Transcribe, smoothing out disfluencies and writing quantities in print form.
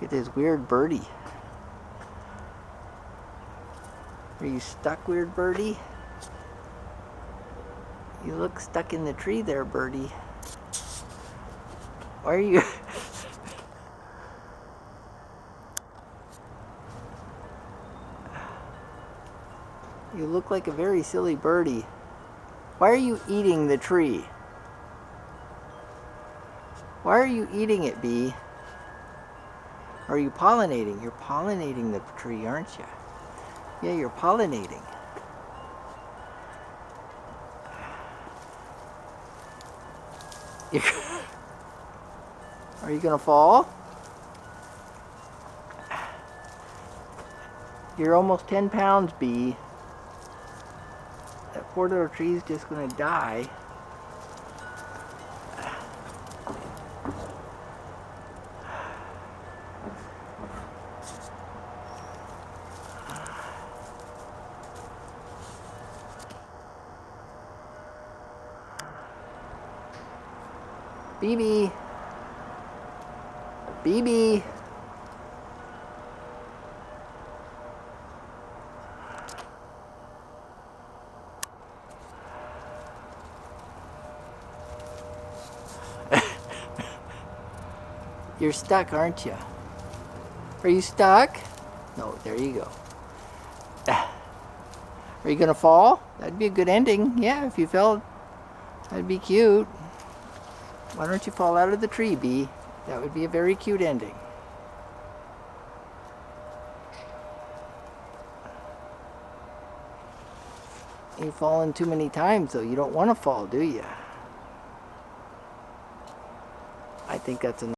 Look at this weird birdie. Are you stuck, weird birdie? You look stuck in the tree there, birdie. Why are you... You look like a very silly birdie. Why are you eating the tree? Why are you eating it, bee? Are you pollinating? You're pollinating the tree, aren't you? Yeah, you're pollinating. Are you gonna fall? You're almost 10 pounds, bee. That poor little tree's just gonna die. BB. BB. You're stuck, aren't you? Are you stuck? No, there you go. Are you gonna fall? That'd be a good ending. Yeah, if you fell, that'd be cute. Why don't you fall out of the tree, bee? That would be a very cute ending. You've fallen too many times, though. You don't want to fall, do you? I think that's enough.